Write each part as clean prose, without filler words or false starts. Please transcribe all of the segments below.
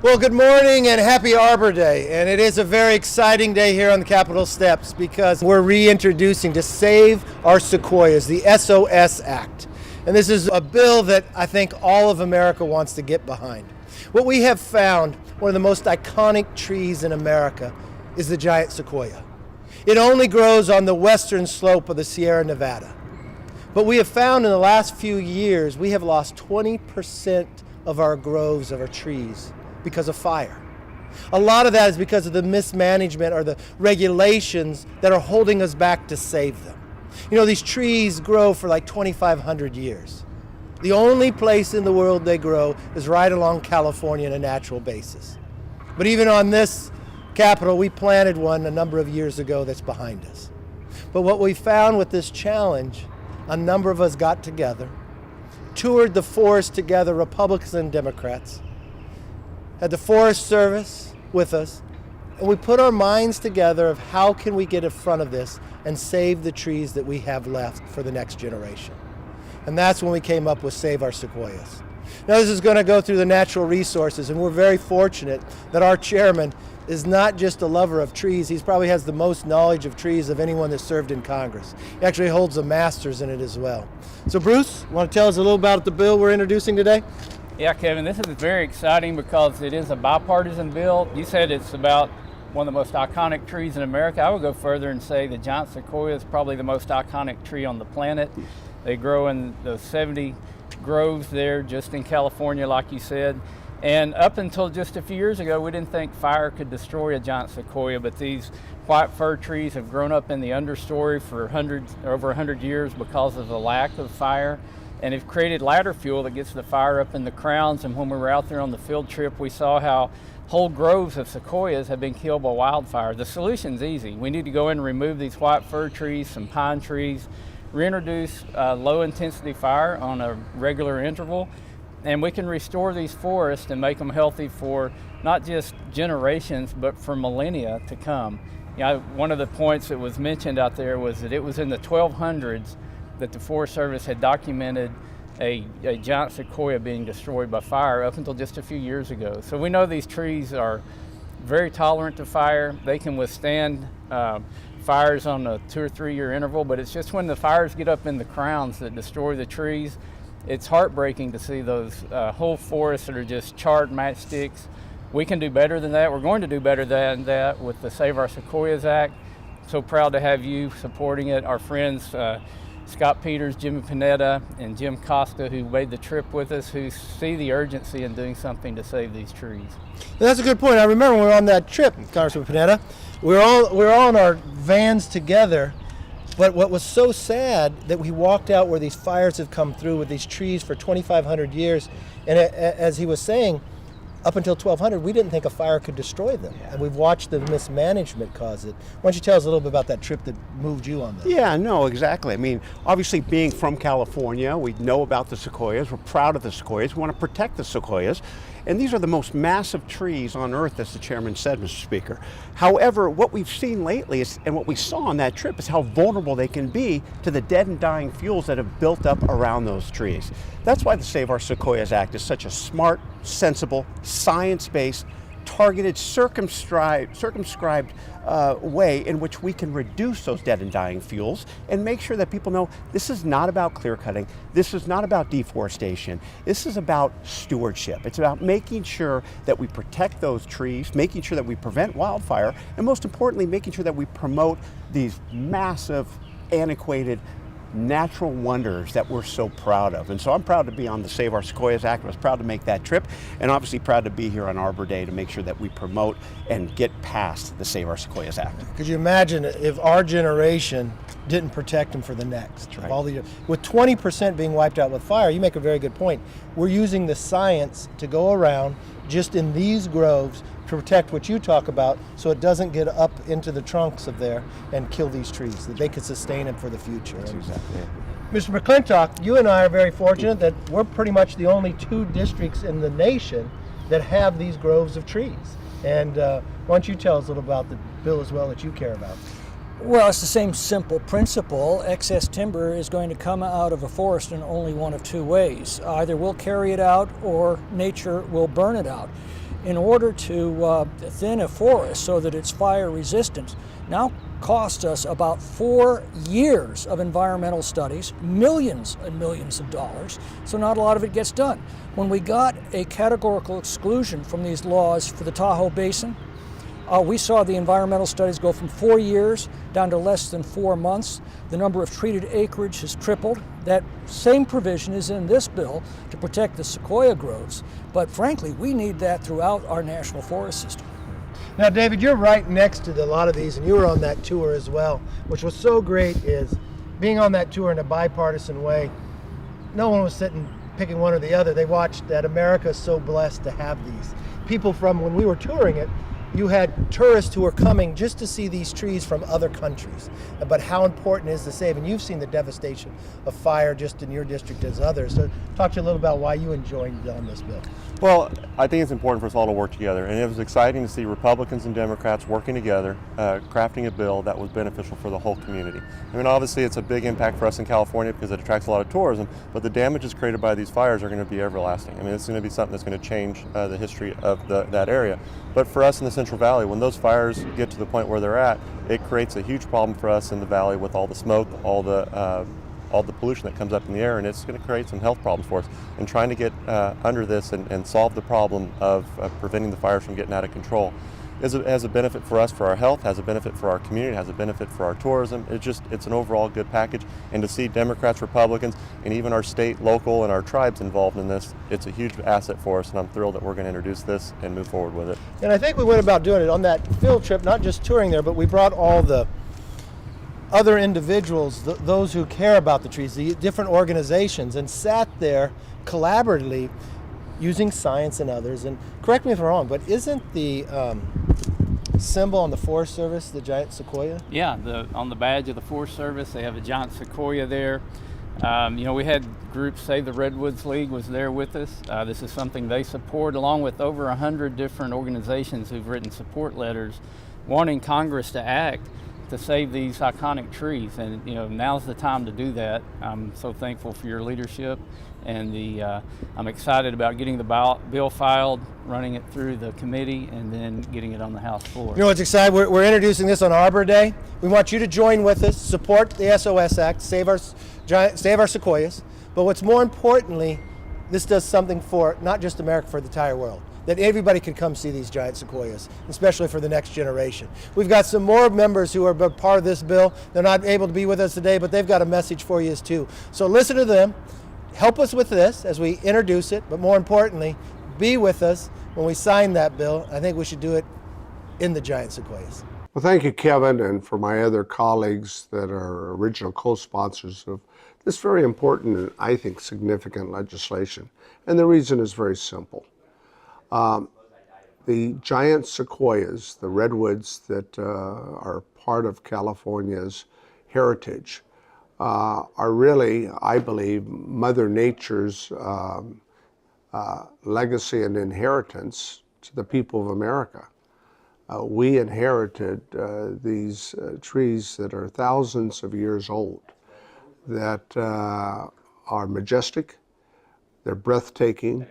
Well, good morning and happy Arbor Day. And it is a very exciting day here on the Capitol steps because we're reintroducing to Save Our Sequoias, the SOS Act. And this is a bill that I think all of America wants to get behind. What we have found, one of the most iconic trees in America, is the giant sequoia. It only grows on the western slope of the Sierra Nevada. But we have found in the last few years, we have lost 20% of our groves, of our trees, because of fire. A lot of that is because of the mismanagement or the regulations that are holding us back to save them. You know, these trees grow for like 2,500 years. The only place in the world they grow is right along California on a natural basis. But even on this Capitol, we planted one a number of years ago that's behind us. But what we found with this challenge, a number of us got together, toured the forest together, Republicans and Democrats, had the Forest Service with us, and we put our minds together of how can we get in front of this and save the trees that we have left for the next generation. And that's when we came up with Save Our Sequoias. Now this is going to go through the natural resources, and we're very fortunate that our chairman is not just a lover of trees, he probably has the most knowledge of trees of anyone that served in Congress. He actually holds a master's in it as well. So Bruce, want to tell us a little about the bill we're introducing today? Yeah, Kevin, this is very exciting because it is a bipartisan bill. You said it's about one of the most iconic trees in America. I would go further and say the giant sequoia is probably the most iconic tree on the planet. They grow in the 70 groves there just in California, like you said. And up until just a few years ago, we didn't think fire could destroy a giant sequoia, but these white fir trees have grown up in the understory for over 100 years because of the lack of fire. And have created ladder fuel that gets the fire up in the crowns. And when we were out there on the field trip, we saw how whole groves of sequoias have been killed by wildfire. The solution's easy. We need to go in and remove these white fir trees, some pine trees, reintroduce low intensity fire on a regular interval, and we can restore these forests and make them healthy for not just generations, but for millennia to come. You know, one of the points that was mentioned out there was that it was in the 1200s that the Forest Service had documented a giant sequoia being destroyed by fire up until just a few years ago. So we know these trees are very tolerant to fire. They can withstand fires on a 2 or 3 year interval, but it's just when the fires get up in the crowns that destroy the trees. It's heartbreaking to see those whole forests that are just charred matchsticks. We can do better than that. We're going to do better than that with the Save Our Sequoias Act. So proud to have you supporting it. Our friends, Scott Peters, Jimmy Panetta, and Jim Costa, who made the trip with us, who see the urgency in doing something to save these trees. That's a good point. I remember when we were on that trip, Congressman Panetta, we were all in our vans together, but what was so sad that we walked out where these fires have come through with these trees for 2,500 years, and as he was saying, up until 1200, we didn't think a fire could destroy them. Yeah. And we've watched the mismanagement cause it. Why don't you tell us a little bit about that trip that moved you on this? Yeah, no, exactly. I mean, obviously being from California, we know about the sequoias. We're proud of the sequoias. We want to protect the sequoias. And these are the most massive trees on earth, as the chairman said, Mr. Speaker. However, what we've seen lately is, and what we saw on that trip, is how vulnerable they can be to the dead and dying fuels that have built up around those trees. That's why the Save Our Sequoias Act is such a smart, sensible, science-based, targeted, circumscribed way in which we can reduce those dead and dying fuels and make sure that people know this is not about clear cutting, this is not about deforestation, this is about stewardship. It's about making sure that we protect those trees, making sure that we prevent wildfire, and most importantly, making sure that we promote these massive, antiquated, natural wonders that we're so proud of. And so I'm proud to be on the Save Our Sequoias Act. I was proud to make that trip, and obviously proud to be here on Arbor Day to make sure that we promote and get past the Save Our Sequoias Act. Could you imagine if our generation didn't protect them for the next? Right. With 20% being wiped out with fire, you make a very good point. We're using the science to go around just in these groves to protect what you talk about so it doesn't get up into the trunks of there and kill these trees, that they could sustain it for the future. That's exactly it. Mr. McClintock, you and I are very fortunate that we're pretty much the only 2 districts in the nation that have these groves of trees. And why don't you tell us a little about the bill as well that you care about? Well, it's the same simple principle. Excess timber is going to come out of a forest in only one of two ways. Either we'll carry it out or nature will burn it out. in order to thin a forest so that it's fire resistant now costs us about 4 years of environmental studies, millions and millions of dollars, so not a lot of it gets done. When we got a categorical exclusion from these laws for the Tahoe Basin, we saw the environmental studies go from 4 years down to less than 4 months. The number of treated acreage has tripled. That same provision is in this bill to protect the sequoia groves, but frankly, we need that throughout our national forest system. Now, David, you're right next to a lot of these, and you were on that tour as well. Which was so great is being on that tour in a bipartisan way. No one was sitting picking one or the other. They watched that America is so blessed to have these. People from, when we were touring it, you had tourists who were coming just to see these trees from other countries, but how important it is to save. And you've seen the devastation of fire just in your district as others. So talk to you a little about why you enjoyed on this bill. Well, I think it's important for us all to work together, and it was exciting to see Republicans and Democrats working together, crafting a bill that was beneficial for the whole community. I mean, obviously it's a big impact for us in California because it attracts a lot of tourism, but the damages created by these fires are going to be everlasting. I mean, it's going to be something that's going to change the history of that area. But for us in the Central Valley, when those fires get to the point where they're at, it creates a huge problem for us in the valley with all the smoke, all the pollution that comes up in the air, and it's going to create some health problems for us. And trying to get under this and solve the problem of preventing the fires from getting out of control has a benefit for us, for our health, has a benefit for our community, has a benefit for our tourism. It's an overall good package. And to see Democrats, Republicans, and even our state, local, and our tribes involved in this, it's a huge asset for us, and I'm thrilled that we're going to introduce this and move forward with it. And I think we went about doing it on that field trip, not just touring there, but we brought all the other individuals, those who care about the trees, the different organizations, and sat there collaboratively using science and others. And correct me if I'm wrong, but isn't the symbol on the Forest Service the giant sequoia? Yeah, on the badge of the Forest Service, they have a giant sequoia there. We had groups, Save the Redwoods League was there with us. This is something they support, along with over 100 different organizations who've written support letters wanting Congress to act to save these iconic trees. And now's the time to do that. I'm so thankful for your leadership, and I'm excited about getting the bill filed, running it through the committee, and then getting it on the House floor. You know what's exciting? We're introducing this on Arbor Day. We want you to join with us, support the SOS Act, save our sequoias. But what's more importantly, this does something for not just America, for the entire world. That everybody can come see these giant sequoias, especially for the next generation. We've got some more members who are part of this bill. They're not able to be with us today, but they've got a message for you too. So listen to them, help us with this as we introduce it, but more importantly, be with us when we sign that bill. I think we should do it in the giant sequoias. Well, thank you, Kevin, and for my other colleagues that are original co-sponsors of this very important and I think significant legislation. And the reason is very simple. The giant sequoias, the redwoods that are part of California's heritage, are really, I believe, Mother Nature's legacy and inheritance to the people of America. We inherited these trees that are thousands of years old, that are majestic, they're breathtaking,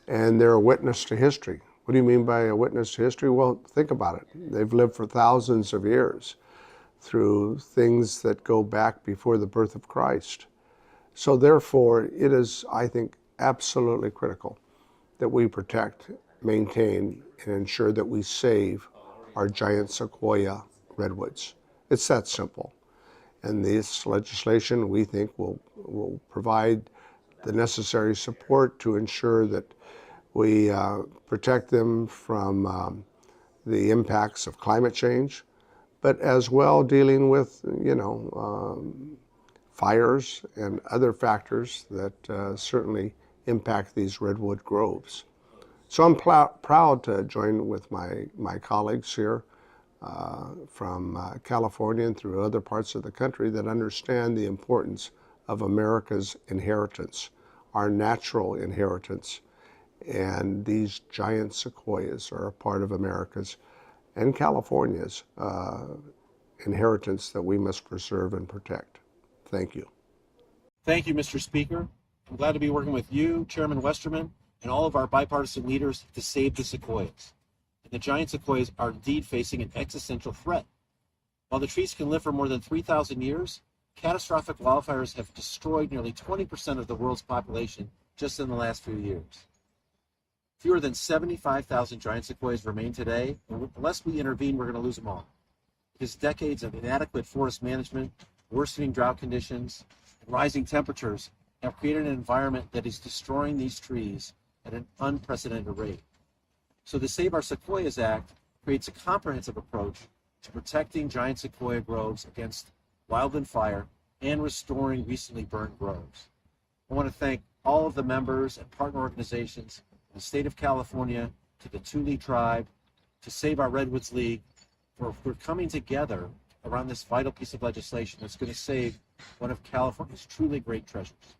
and they're a witness to history. What do you mean by a witness to history? Well, think about it. They've lived for thousands of years through things that go back before the birth of Christ. So therefore, it is, I think, absolutely critical that we protect, maintain, and ensure that we save our giant sequoia redwoods. It's that simple. And this legislation, we think, will provide the necessary support to ensure that we protect them from the impacts of climate change, but as well dealing with, fires and other factors that certainly impact these redwood groves. So I'm proud to join with my colleagues here from California and through other parts of the country that understand the importance of America's inheritance, our natural inheritance. And these giant sequoias are a part of America's and California's inheritance that we must preserve and protect. Thank you. Thank you, Mr. Speaker. I'm glad to be working with you, Chairman Westerman, and all of our bipartisan leaders to save the sequoias. And the giant sequoias are indeed facing an existential threat. While the trees can live for more than 3,000 years, catastrophic wildfires have destroyed nearly 20% of the world's population just in the last few years. Fewer than 75,000 giant sequoias remain today, and unless we intervene, we're going to lose them all. Because decades of inadequate forest management, worsening drought conditions, and rising temperatures have created an environment that is destroying these trees at an unprecedented rate. So the Save Our Sequoias Act creates a comprehensive approach to protecting giant sequoia groves against wildland fire and restoring recently burned groves. I want to thank all of the members and partner organizations in the state of California, to the Tule tribe, to Save Our Redwoods League, for coming together around this vital piece of legislation that's going to save one of California's truly great treasures.